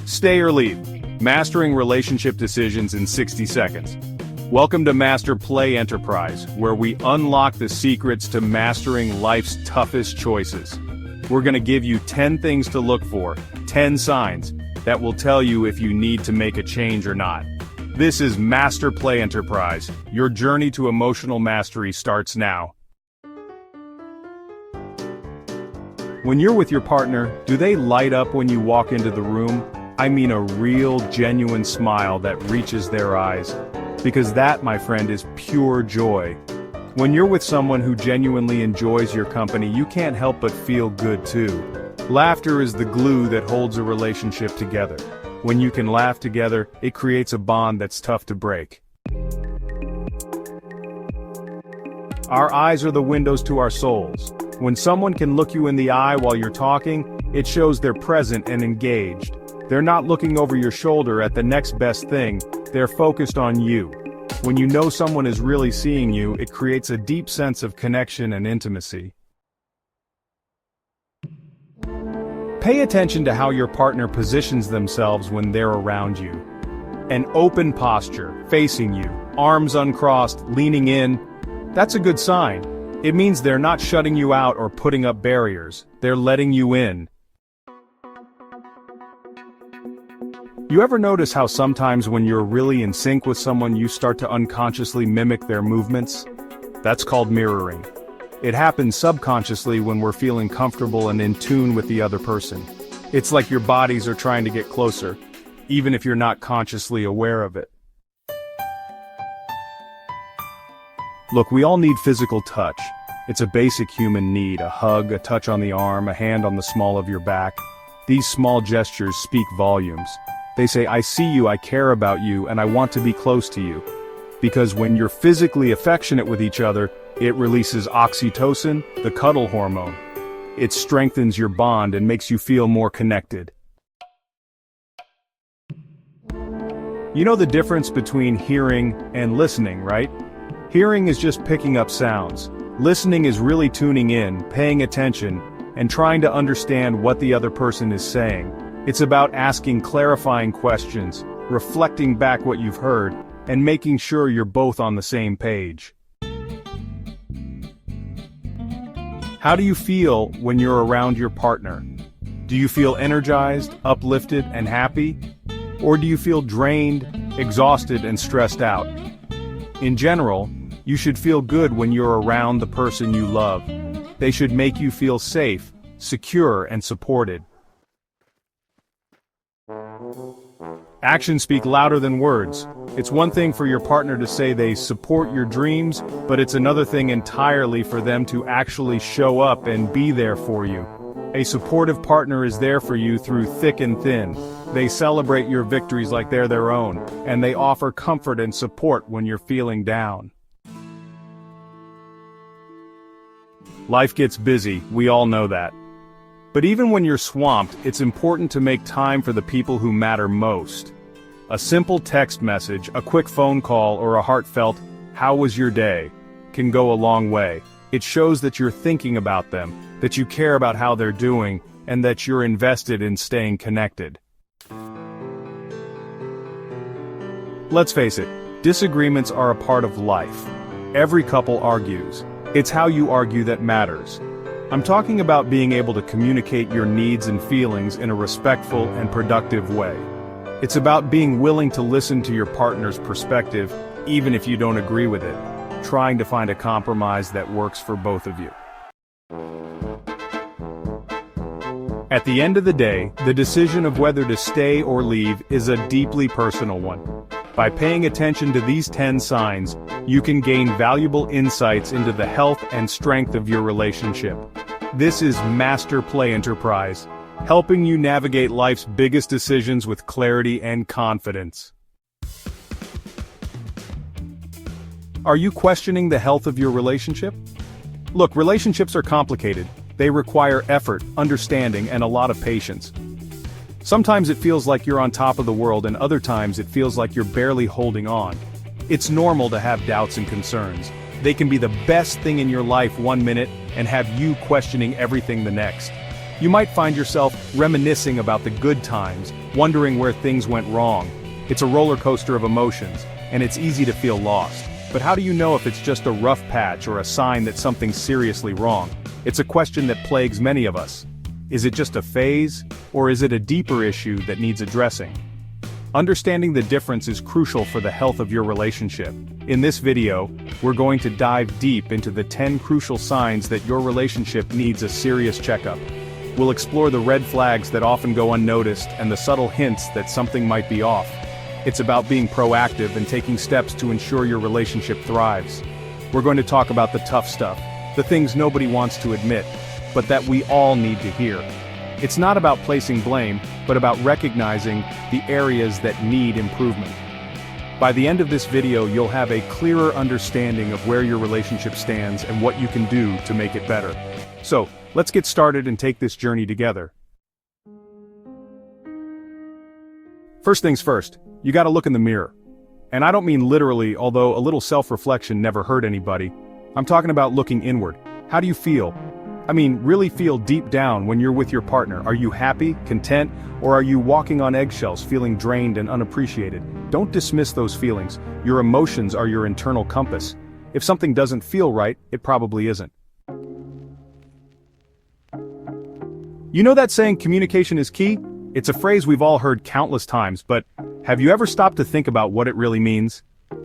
Stay or leave. Mastering relationship decisions in 60 seconds. Welcome to Master Play Enterprise, where we unlock the secrets to mastering life's toughest choices. We're going to give you 10 things to look for, 10 signs, that will tell you if you need to make a change or not. This is Master Play Enterprise. Your journey to emotional mastery starts now. When you're with your partner, do they light up when you walk into the room? I mean a real, genuine smile that reaches their eyes. Because that, my friend, is pure joy. When you're with someone who genuinely enjoys your company, you can't help but feel good too. Laughter is the glue that holds a relationship together. When you can laugh together, it creates a bond that's tough to break. Our eyes are the windows to our souls. When someone can look you in the eye while you're talking, it shows they're present and engaged. They're not looking over your shoulder at the next best thing, they're focused on you. When you know someone is really seeing you, it creates a deep sense of connection and intimacy. Pay attention to how your partner positions themselves when they're around you. An open posture, facing you, arms uncrossed, leaning in, that's a good sign. It means they're not shutting you out or putting up barriers, they're letting you in. You ever notice how sometimes when you're really in sync with someone you start to unconsciously mimic their movements? That's called mirroring. It happens subconsciously when we're feeling comfortable and in tune with the other person. It's like your bodies are trying to get closer, even if you're not consciously aware of it. Look, we all need physical touch. It's a basic human need, a hug, a touch on the arm, a hand on the small of your back. These small gestures speak volumes. They say, I see you, I care about you, and I want to be close to you. Because when you're physically affectionate with each other, it releases oxytocin, the cuddle hormone. It strengthens your bond and makes you feel more connected. You know the difference between hearing and listening, right? Hearing is just picking up sounds. Listening is really tuning in, paying attention, and trying to understand what the other person is saying. It's about asking clarifying questions, reflecting back what you've heard, and making sure you're both on the same page. How do you feel when you're around your partner? Do you feel energized, uplifted, and happy? Or do you feel drained, exhausted, and stressed out? In general, you should feel good when you're around the person you love. They should make you feel safe, secure, and supported. Actions speak louder than words. It's one thing for your partner to say they support your dreams, but it's another thing entirely for them to actually show up and be there for you. A supportive partner is there for you through thick and thin. They celebrate your victories like they're their own, and they offer comfort and support when you're feeling down. Life gets busy, we all know that. But even when you're swamped, it's important to make time for the people who matter most. A simple text message, a quick phone call, or a heartfelt, "How was your day?" can go a long way. It shows that you're thinking about them, that you care about how they're doing, and that you're invested in staying connected. Let's face it, disagreements are a part of life. Every couple argues. It's how you argue that matters. I'm talking about being able to communicate your needs and feelings in a respectful and productive way. It's about being willing to listen to your partner's perspective, even if you don't agree with it, trying to find a compromise that works for both of you. At the end of the day, the decision of whether to stay or leave is a deeply personal one. By paying attention to these 10 signs, you can gain valuable insights into the health and strength of your relationship. This is Master Play Enterprise, helping you navigate life's biggest decisions with clarity and confidence. Are you questioning the health of your relationship? Look, relationships are complicated. They require effort, understanding, and a lot of patience. Sometimes it feels like you're on top of the world, and other times it feels like you're barely holding on. It's normal to have doubts and concerns. They can be the best thing in your life one minute and have you questioning everything the next. You might find yourself reminiscing about the good times, wondering where things went wrong. It's a roller coaster of emotions, and it's easy to feel lost. But how do you know if it's just a rough patch or a sign that something's seriously wrong? It's a question that plagues many of us. Is it just a phase, or is it a deeper issue that needs addressing? Understanding the difference is crucial for the health of your relationship. In this video, we're going to dive deep into the 10 crucial signs that your relationship needs a serious checkup. We'll explore the red flags that often go unnoticed and the subtle hints that something might be off. It's about being proactive and taking steps to ensure your relationship thrives. We're going to talk about the tough stuff, the things nobody wants to admit, but that we all need to hear. It's not about placing blame, but about recognizing the areas that need improvement. By the end of this video, you'll have a clearer understanding of where your relationship stands and what you can do to make it better. So, let's get started and take this journey together. First things first, you gotta look in the mirror. And I don't mean literally, although a little self-reflection never hurt anybody. I'm talking about looking inward. How do you feel? I mean, really feel deep down when you're with your partner. Are you happy, content, or are you walking on eggshells, feeling drained and unappreciated? Don't dismiss those feelings. Your emotions are your internal compass. If something doesn't feel right, it probably isn't. You know that saying, communication is key? It's a phrase we've all heard countless times, but have you ever stopped to think about what it really means?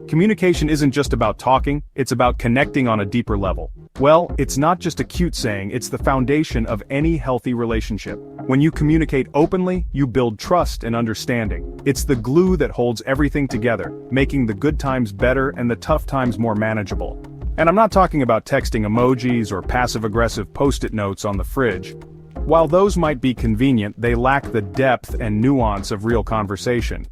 Communication isn't just about talking, it's about connecting on a deeper level. Well, it's not just a cute saying, it's the foundation of any healthy relationship. When you communicate openly, you build trust and understanding. It's the glue that holds everything together, making the good times better and the tough times more manageable. And I'm not talking about texting emojis or passive-aggressive post-it notes on the fridge. While those might be convenient, they lack the depth and nuance of real conversation.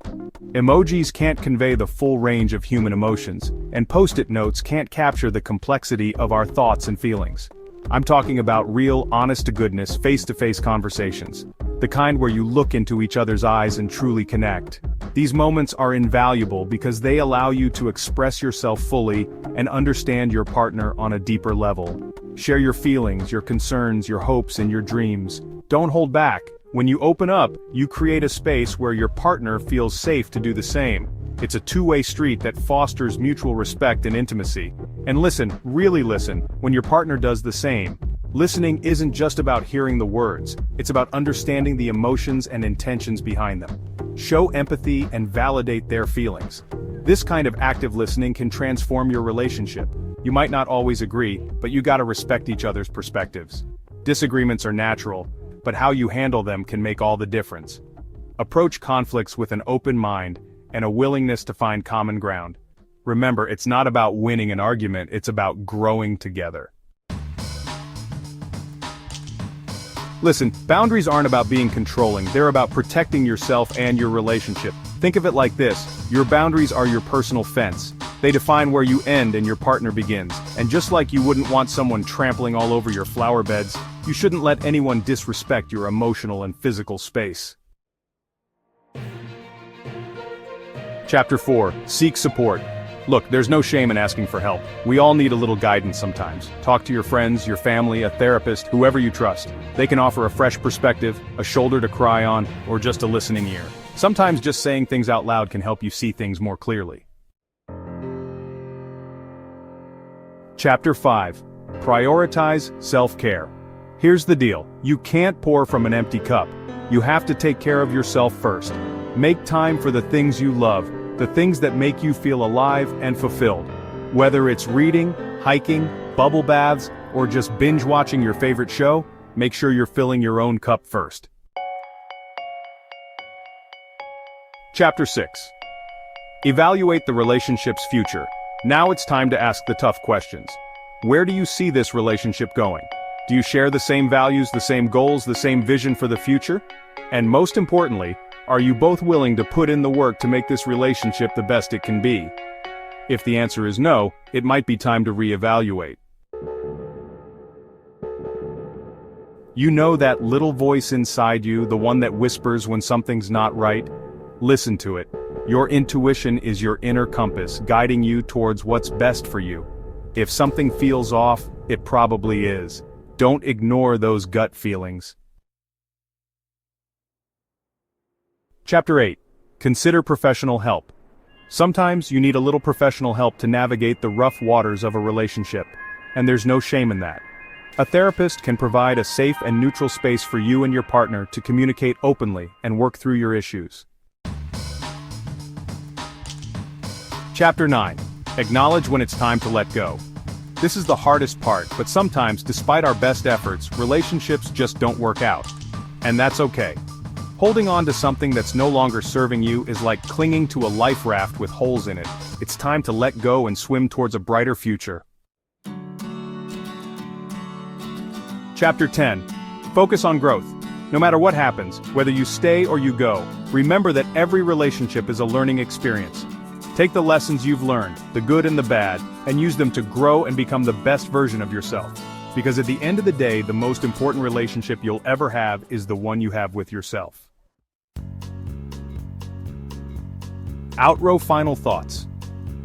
Emojis can't convey the full range of human emotions, and post-it notes can't capture the complexity of our thoughts and feelings. I'm talking about real, honest-to-goodness, face-to-face conversations. The kind where you look into each other's eyes and truly connect. These moments are invaluable because they allow you to express yourself fully and understand your partner on a deeper level. Share your feelings, your concerns, your hopes, and your dreams. Don't hold back. When you open up, you create a space where your partner feels safe to do the same. It's a two-way street that fosters mutual respect and intimacy. And listen, really listen, when your partner does the same. Listening isn't just about hearing the words, it's about understanding the emotions and intentions behind them. Show empathy and validate their feelings. This kind of active listening can transform your relationship. You might not always agree, but you gotta respect each other's perspectives. Disagreements are natural, but how you handle them can make all the difference. Approach conflicts with an open mind and a willingness to find common ground. Remember, it's not about winning an argument, it's about growing together. Listen, boundaries aren't about being controlling, they're about protecting yourself and your relationship. Think of it like this, your boundaries are your personal fence. They define where you end and your partner begins. And just like you wouldn't want someone trampling all over your flower beds, you shouldn't let anyone disrespect your emotional and physical space. Chapter 4. Seek support. Look, there's no shame in asking for help. We all need a little guidance sometimes. Talk to your friends, your family, a therapist, whoever you trust. They can offer a fresh perspective, a shoulder to cry on, or just a listening ear. Sometimes just saying things out loud can help you see things more clearly. Chapter 5. Prioritize self-care. Here's the deal. You can't pour from an empty cup. You have to take care of yourself first. Make time for the things you love, the things that make you feel alive and fulfilled. Whether it's reading, hiking, bubble baths, or just binge-watching your favorite show, make sure you're filling your own cup first. Chapter 6. Evaluate the relationship's future. Now it's time to ask the tough questions. Where do you see this relationship going? Do you share the same values, the same goals, the same vision for the future? And most importantly, are you both willing to put in the work to make this relationship the best it can be? If the answer is no, it might be time to reevaluate. You know that little voice inside you, the one that whispers when something's not right? Listen to it. Your intuition is your inner compass, guiding you towards what's best for you. If something feels off, it probably is. Don't ignore those gut feelings. Chapter 8. Consider professional help. Sometimes you need a little professional help to navigate the rough waters of a relationship, and there's no shame in that. A therapist can provide a safe and neutral space for you and your partner to communicate openly and work through your issues. Chapter 9. Acknowledge when it's time to let go. This is the hardest part, but sometimes, despite our best efforts, relationships just don't work out. And that's okay. Holding on to something that's no longer serving you is like clinging to a life raft with holes in it. It's time to let go and swim towards a brighter future. Chapter 10. Focus on growth. No matter what happens, whether you stay or you go, remember that every relationship is a learning experience. Take the lessons you've learned, the good and the bad, and use them to grow and become the best version of yourself. Because at the end of the day, the most important relationship you'll ever have is the one you have with yourself. Outro final thoughts.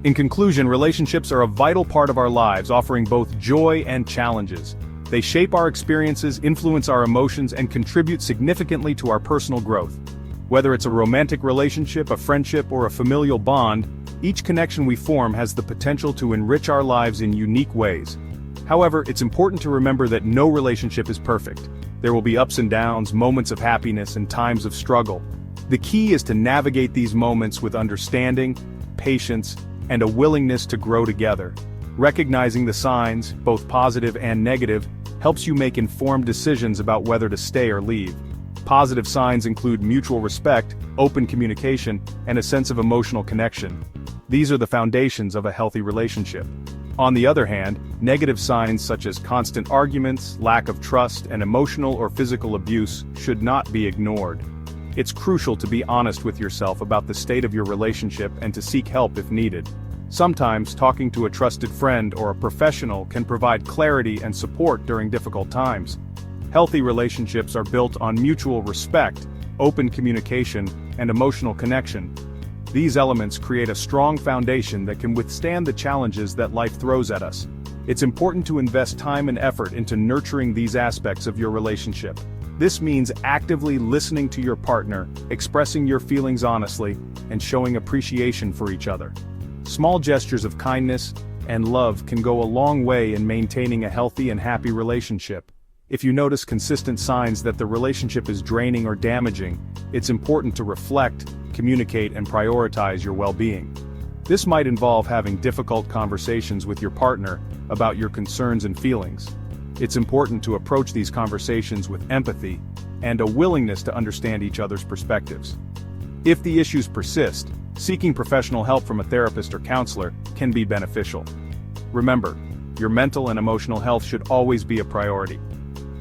In conclusion, relationships are a vital part of our lives, offering both joy and challenges. They shape our experiences, influence our emotions, and contribute significantly to our personal growth. Whether it's a romantic relationship, a friendship, or a familial bond, each connection we form has the potential to enrich our lives in unique ways. However, it's important to remember that no relationship is perfect. There will be ups and downs, moments of happiness, and times of struggle. The key is to navigate these moments with understanding, patience, and a willingness to grow together. Recognizing the signs, both positive and negative, helps you make informed decisions about whether to stay or leave. Positive signs include mutual respect, open communication, and a sense of emotional connection. These are the foundations of a healthy relationship. On the other hand, negative signs such as constant arguments, lack of trust, and emotional or physical abuse should not be ignored. It's crucial to be honest with yourself about the state of your relationship and to seek help if needed. Sometimes, talking to a trusted friend or a professional can provide clarity and support during difficult times. Healthy relationships are built on mutual respect, open communication, and emotional connection. These elements create a strong foundation that can withstand the challenges that life throws at us. It's important to invest time and effort into nurturing these aspects of your relationship. This means actively listening to your partner, expressing your feelings honestly, and showing appreciation for each other. Small gestures of kindness and love can go a long way in maintaining a healthy and happy relationship. If you notice consistent signs that the relationship is draining or damaging, it's important to reflect, communicate, and prioritize your well-being. This might involve having difficult conversations with your partner about your concerns and feelings. It's important to approach these conversations with empathy and a willingness to understand each other's perspectives. If the issues persist, seeking professional help from a therapist or counselor can be beneficial. Remember, your mental and emotional health should always be a priority.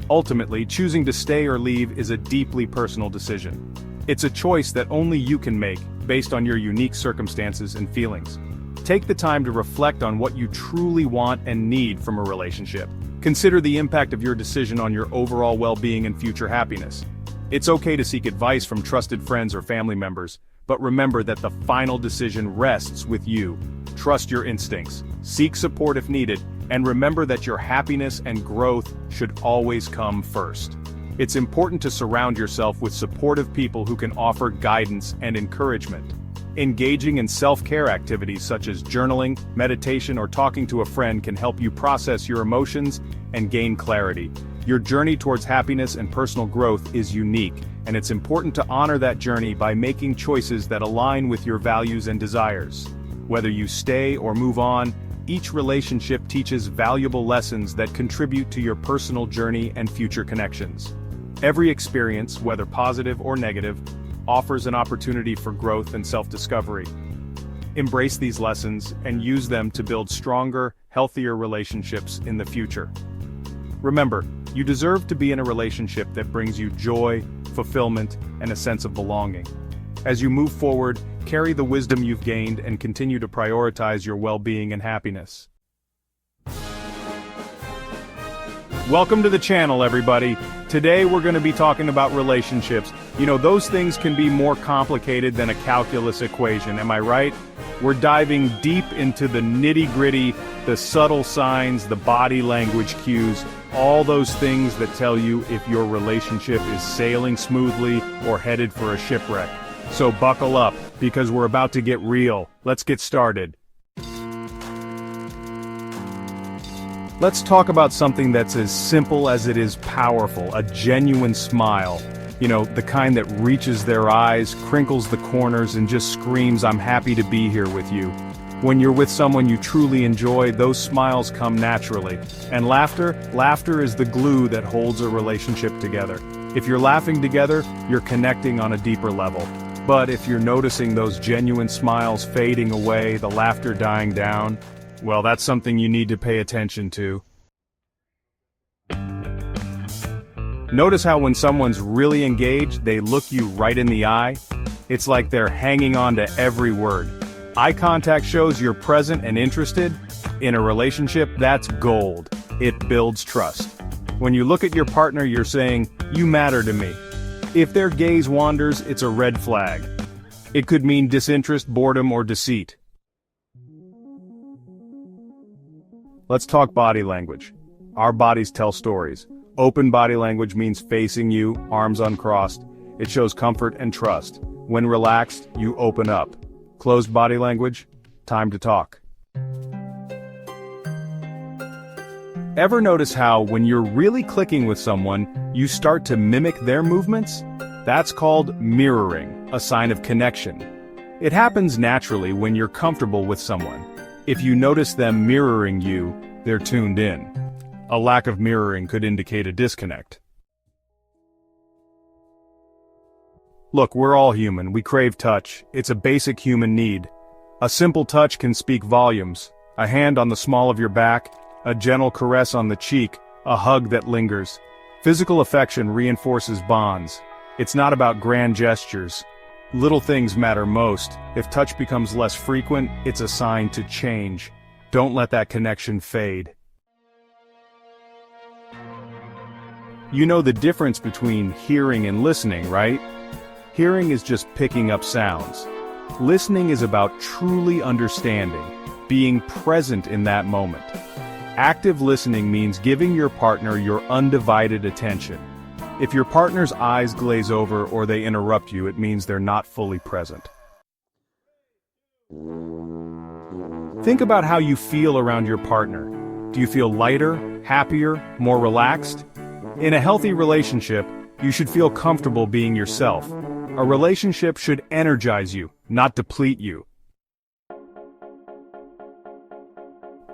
Ultimately, choosing to stay or leave is a deeply personal decision. It's a choice that only you can make, based on your unique circumstances and feelings. Take the time to reflect on what you truly want and need from a relationship. Consider the impact of your decision on your overall well-being and future happiness. It's okay to seek advice from trusted friends or family members, but remember that the final decision rests with you. Trust your instincts, seek support if needed, and remember that your happiness and growth should always come first. It's important to surround yourself with supportive people who can offer guidance and encouragement. Engaging in self-care activities such as journaling, meditation, or talking to a friend can help you process your emotions and gain clarity. Your journey towards happiness and personal growth is unique, and it's important to honor that journey by making choices that align with your values and desires. Whether you stay or move on, each relationship teaches valuable lessons that contribute to your personal journey and future connections. Every experience, whether positive or negative, offers an opportunity for growth and self-discovery. Embrace these lessons and use them to build stronger, healthier relationships in the future. Remember, you deserve to be in a relationship that brings you joy, fulfillment, and a sense of belonging. As you move forward, carry the wisdom you've gained and continue to prioritize your well-being and happiness. Welcome to the channel, everybody. Today we're going to be talking about relationships. You know, those things can be more complicated than a calculus equation, am I right? We're diving deep into the nitty-gritty, the subtle signs, the body language cues, all those things that tell you if your relationship is sailing smoothly or headed for a shipwreck. So buckle up, because we're about to get real. Let's get started. Let's talk about something that's as simple as it is powerful, a genuine smile. You know, the kind that reaches their eyes, crinkles the corners, and just screams, "I'm happy to be here with you." When you're with someone you truly enjoy, those smiles come naturally. And laughter is the glue that holds a relationship together. If you're laughing together, you're connecting on a deeper level. But if you're noticing those genuine smiles fading away, the laughter dying down, well, that's something you need to pay attention to. Notice how when someone's really engaged, they look you right in the eye. It's like they're hanging on to every word. Eye contact shows you're present and interested. In a relationship, that's gold. It builds trust. When you look at your partner, you're saying, "You matter to me." If their gaze wanders, it's a red flag. It could mean disinterest, boredom, or deceit. Let's talk body language. Our bodies tell stories. Open body language means facing you, arms uncrossed. It shows comfort and trust. When relaxed, you open up. Closed body language, time to talk. Ever notice how, when you're really clicking with someone, you start to mimic their movements? That's called mirroring, a sign of connection. It happens naturally when you're comfortable with someone. If you notice them mirroring you, they're tuned in. A lack of mirroring could indicate a disconnect. Look, we're all human. We crave touch. It's a basic human need. A simple touch can speak volumes. A hand on the small of your back, a gentle caress on the cheek, a hug that lingers. Physical affection reinforces bonds. It's not about grand gestures. Little things matter most. If touch becomes less frequent, it's a sign to change. Don't let that connection fade. You know the difference between hearing and listening, right? Hearing is just picking up sounds. Listening is about truly understanding, being present in that moment. Active listening means giving your partner your undivided attention. If your partner's eyes glaze over or they interrupt you, it means they're not fully present. Think about how you feel around your partner. Do you feel lighter, happier, more relaxed? In a healthy relationship, you should feel comfortable being yourself. A relationship should energize you, not deplete you.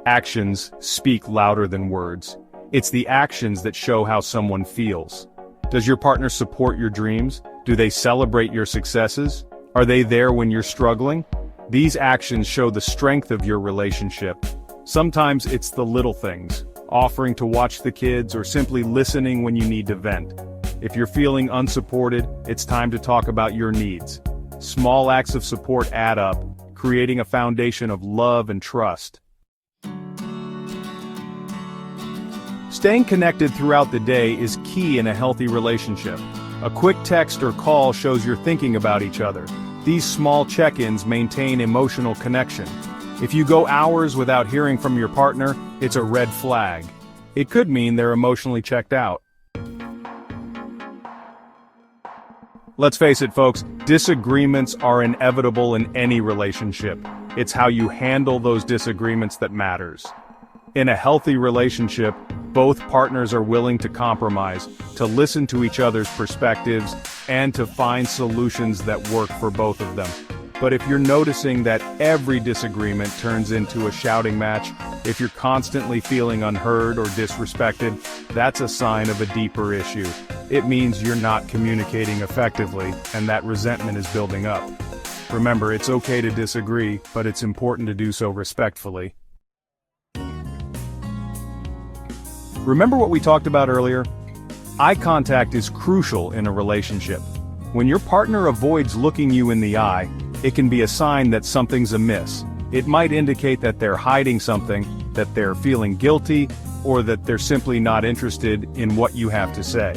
Actions speak louder than words. It's the actions that show how someone feels. Does your partner support your dreams? Do they celebrate your successes? Are they there when you're struggling? These actions show the strength of your relationship. Sometimes it's the little things, offering to watch the kids or simply listening when you need to vent. If you're feeling unsupported, it's time to talk about your needs. Small acts of support add up, creating a foundation of love and trust. Staying connected throughout the day is key in a healthy relationship. A quick text or call shows you're thinking about each other. These small check-ins maintain emotional connection. If you go hours without hearing from your partner, it's a red flag. It could mean they're emotionally checked out. Let's face it, folks, disagreements are inevitable in any relationship. It's how you handle those disagreements that matters. In a healthy relationship, both partners are willing to compromise, to listen to each other's perspectives, and to find solutions that work for both of them. But if you're noticing that every disagreement turns into a shouting match, if you're constantly feeling unheard or disrespected, that's a sign of a deeper issue. It means you're not communicating effectively, and that resentment is building up. Remember, it's okay to disagree, but it's important to do so respectfully. Remember what we talked about earlier? Eye contact is crucial in a relationship. When your partner avoids looking you in the eye, it can be a sign that something's amiss. It might indicate that they're hiding something, that they're feeling guilty, or that they're simply not interested in what you have to say.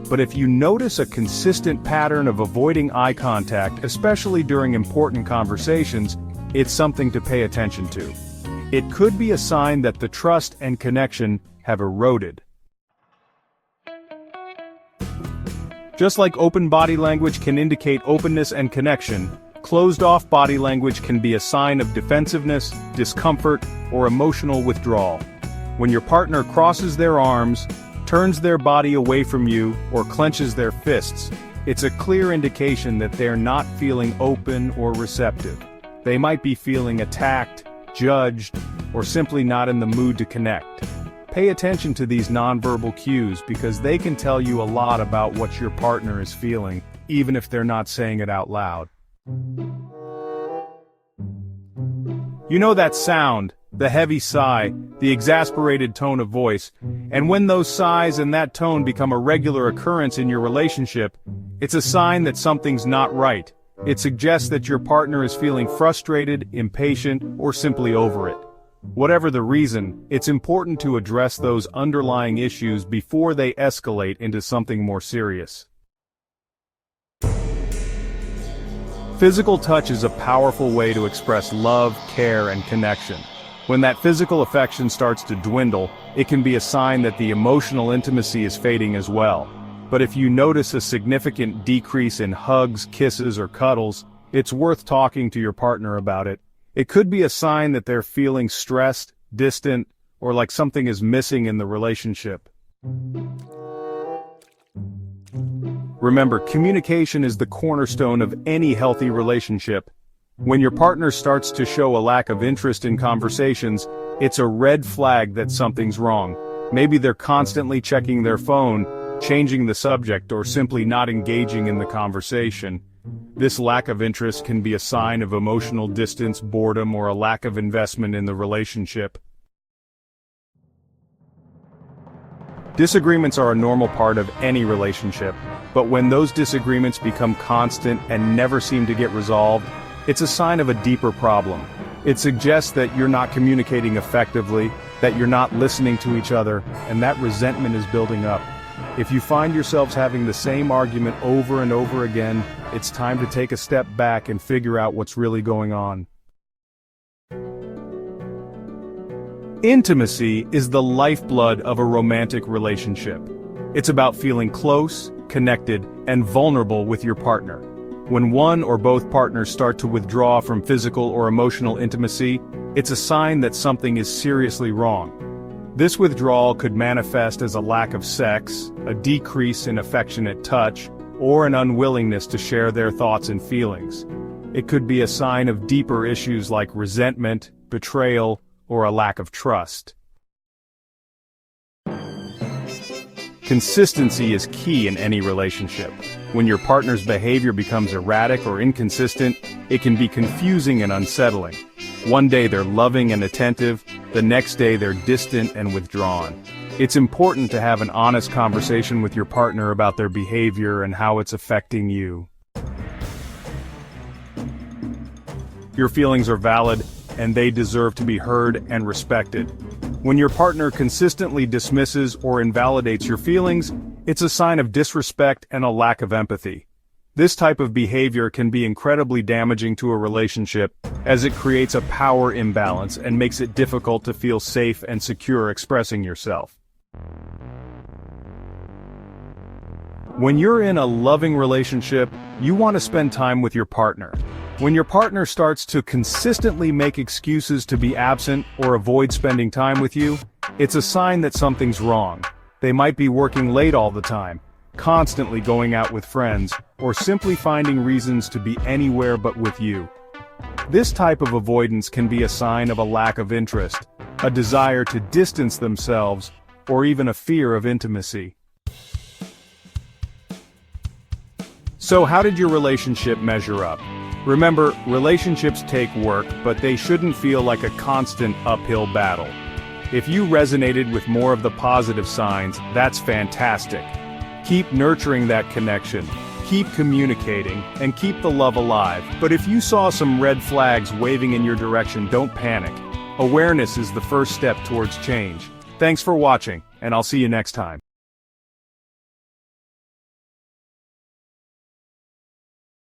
But if you notice a consistent pattern of avoiding eye contact, especially during important conversations, it's something to pay attention to. It could be a sign that the trust and connection have eroded. Just like open body language can indicate openness and connection, closed-off body language can be a sign of defensiveness, discomfort, or emotional withdrawal. When your partner crosses their arms, turns their body away from you, or clenches their fists, it's a clear indication that they're not feeling open or receptive. They might be feeling attacked, judged, or simply not in the mood to connect. Pay attention to these nonverbal cues because they can tell you a lot about what your partner is feeling, even if they're not saying it out loud. You know that sound, the heavy sigh, the exasperated tone of voice, and when those sighs and that tone become a regular occurrence in your relationship, it's a sign that something's not right. It suggests that your partner is feeling frustrated, impatient, or simply over it. Whatever the reason, it's important to address those underlying issues before they escalate into something more serious. Physical touch is a powerful way to express love, care, and connection. When that physical affection starts to dwindle, it can be a sign that the emotional intimacy is fading as well. But if you notice a significant decrease in hugs, kisses, or cuddles, it's worth talking to your partner about it. It could be a sign that they're feeling stressed, distant, or like something is missing in the relationship. Remember, communication is the cornerstone of any healthy relationship. When your partner starts to show a lack of interest in conversations, it's a red flag that something's wrong. Maybe they're constantly checking their phone, changing the subject, or simply not engaging in the conversation. This lack of interest can be a sign of emotional distance, boredom, or a lack of investment in the relationship. Disagreements are a normal part of any relationship, but when those disagreements become constant and never seem to get resolved, it's a sign of a deeper problem. It suggests that you're not communicating effectively, that you're not listening to each other, and that resentment is building up. If you find yourselves having the same argument over and over again, it's time to take a step back and figure out what's really going on. Intimacy is the lifeblood of a romantic relationship. It's about feeling close, connected, and vulnerable with your partner. When one or both partners start to withdraw from physical or emotional intimacy, it's a sign that something is seriously wrong. This withdrawal could manifest as a lack of sex, a decrease in affectionate touch, or an unwillingness to share their thoughts and feelings. It could be a sign of deeper issues like resentment, betrayal, or a lack of trust. Consistency is key in any relationship. When your partner's behavior becomes erratic or inconsistent, it can be confusing and unsettling. One day they're loving and attentive, the next day they're distant and withdrawn. It's important to have an honest conversation with your partner about their behavior and how it's affecting you. Your feelings are valid, and they deserve to be heard and respected. When your partner consistently dismisses or invalidates your feelings, it's a sign of disrespect and a lack of empathy. This type of behavior can be incredibly damaging to a relationship, as it creates a power imbalance and makes it difficult to feel safe and secure expressing yourself. When you're in a loving relationship, you want to spend time with your partner. When your partner starts to consistently make excuses to be absent or avoid spending time with you, it's a sign that something's wrong. They might be working late all the time, constantly going out with friends, or simply finding reasons to be anywhere but with you. This type of avoidance can be a sign of a lack of interest, a desire to distance themselves, or even a fear of intimacy. So how did your relationship measure up? Remember, relationships take work, but they shouldn't feel like a constant uphill battle. If you resonated with more of the positive signs, that's fantastic. Keep nurturing that connection, keep communicating, and keep the love alive. But if you saw some red flags waving in your direction, don't panic. Awareness is the first step towards change. Thanks for watching, and I'll see you next time.